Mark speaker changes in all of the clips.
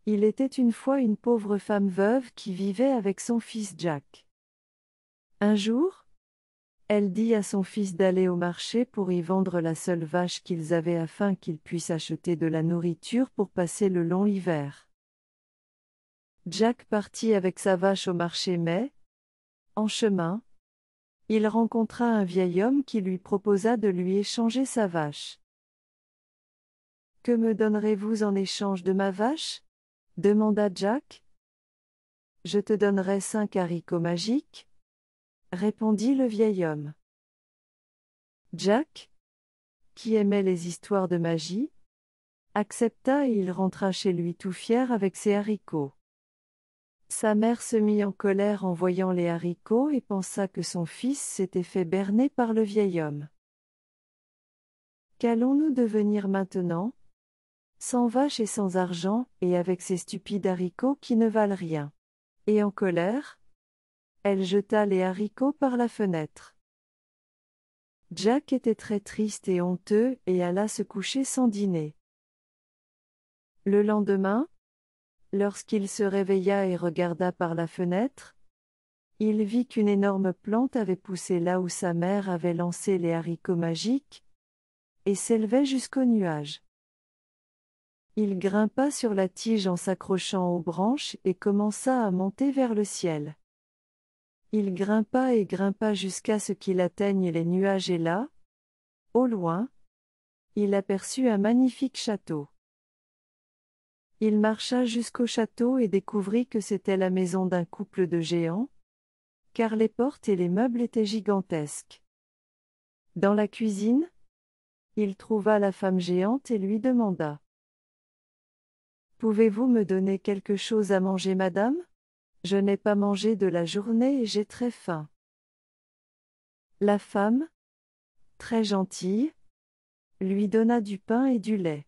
Speaker 1: Il était une fois une pauvre femme veuve qui vivait avec son fils Jack. Un jour, elle dit à son fils d'aller au marché pour y vendre la seule vache qu'ils avaient afin qu'ils puissent acheter de la nourriture pour passer le long hiver. Jack partit avec sa vache au marché mais, en chemin, il rencontra un vieil homme qui lui proposa de lui échanger sa vache. « Que me donnerez-vous en échange de ma vache ?» demanda Jack. « Je te donnerai 5 haricots magiques, » répondit le vieil homme. Jack, qui aimait les histoires de magie, accepta et il rentra chez lui tout fier avec ses haricots. Sa mère se mit en colère en voyant les haricots et pensa que son fils s'était fait berner par le vieil homme. « Qu'allons-nous devenir maintenant ? Sans vache et sans argent, et avec ces stupides haricots qui ne valent rien. » Et en colère, elle jeta les haricots par la fenêtre. Jack était très triste et honteux et alla se coucher sans dîner. Le lendemain, lorsqu'il se réveilla et regarda par la fenêtre, il vit qu'une énorme plante avait poussé là où sa mère avait lancé les haricots magiques, et s'élevait jusqu'aux nuages. Il grimpa sur la tige en s'accrochant aux branches et commença à monter vers le ciel. Il grimpa et grimpa jusqu'à ce qu'il atteigne les nuages et là, au loin, il aperçut un magnifique château. Il marcha jusqu'au château et découvrit que c'était la maison d'un couple de géants, car les portes et les meubles étaient gigantesques. Dans la cuisine, il trouva la femme géante et lui demanda : « Pouvez-vous me donner quelque chose à manger, madame ? Je n'ai pas mangé de la journée et j'ai très faim. » La femme, très gentille, lui donna du pain et du lait.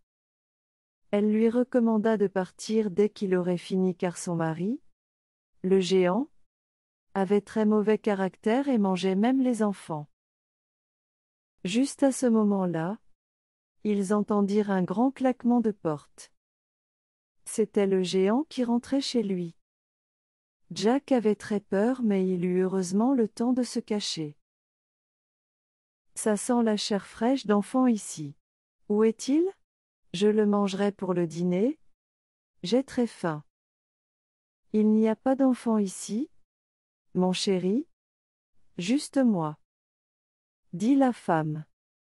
Speaker 1: Elle lui recommanda de partir dès qu'il aurait fini car son mari, le géant, avait très mauvais caractère et mangeait même les enfants. Juste à ce moment-là, ils entendirent un grand claquement de porte. C'était le géant qui rentrait chez lui. Jack avait très peur mais il eut heureusement le temps de se cacher. « Ça sent la chair fraîche d'enfant ici. Où est-il ? Je le mangerai pour le dîner. J'ai très faim. » « Il n'y a pas d'enfant ici, mon chéri ? Juste moi. » dit la femme.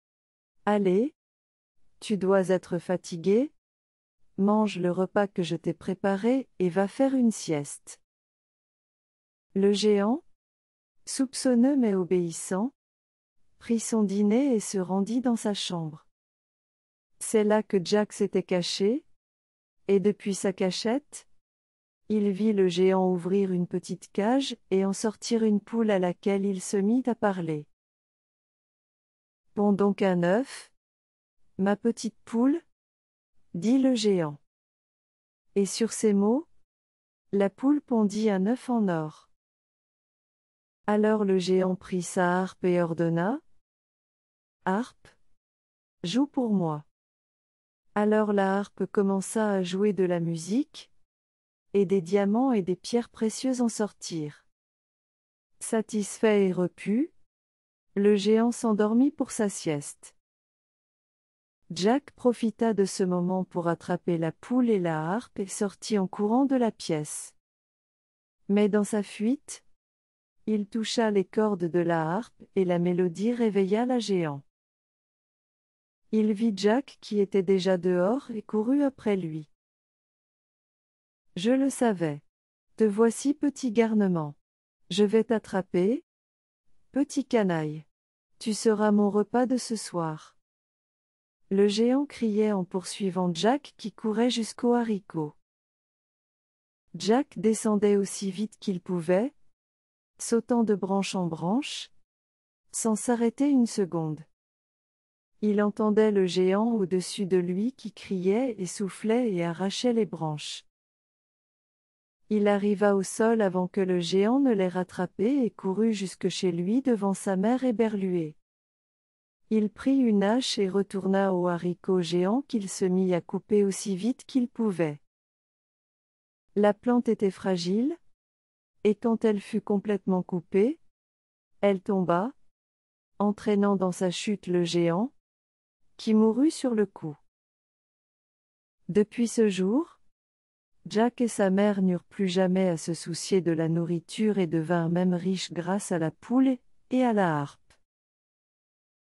Speaker 1: « Allez, tu dois être fatigué. Mange le repas que je t'ai préparé et va faire une sieste. » Le géant, soupçonneux mais obéissant, prit son dîner et se rendit dans sa chambre. C'est là que Jack s'était caché, et depuis sa cachette, il vit le géant ouvrir une petite cage et en sortir une poule à laquelle il se mit à parler. « Ponds donc un œuf, ma petite poule, » dit le géant. Et sur ces mots, la poule pondit un œuf en or. Alors le géant prit sa harpe et ordonna : « Harpe, joue pour moi. » Alors la harpe commença à jouer de la musique, et des diamants et des pierres précieuses en sortirent. Satisfait et repu, le géant s'endormit pour sa sieste. Jack profita de ce moment pour attraper la poule et la harpe et sortit en courant de la pièce. Mais dans sa fuite, il toucha les cordes de la harpe et la mélodie réveilla la géant. Il vit Jack qui était déjà dehors et courut après lui. « Je le savais. Te voici, petit garnement. Je vais t'attraper, petit canaille. Tu seras mon repas de ce soir. » Le géant criait en poursuivant Jack qui courait jusqu'aux haricots. Jack descendait aussi vite qu'il pouvait, sautant de branche en branche, sans s'arrêter une seconde. Il entendait le géant au-dessus de lui qui criait et soufflait et arrachait les branches. Il arriva au sol avant que le géant ne l'ait rattrapé et courut jusque chez lui devant sa mère éberluée. Il prit une hache et retourna aux haricots géants qu'il se mit à couper aussi vite qu'il pouvait. La plante était fragile, et quand elle fut complètement coupée, elle tomba, entraînant dans sa chute le géant, qui mourut sur le coup. Depuis ce jour, Jack et sa mère n'eurent plus jamais à se soucier de la nourriture et devinrent même riches grâce à la poule et à la harpe.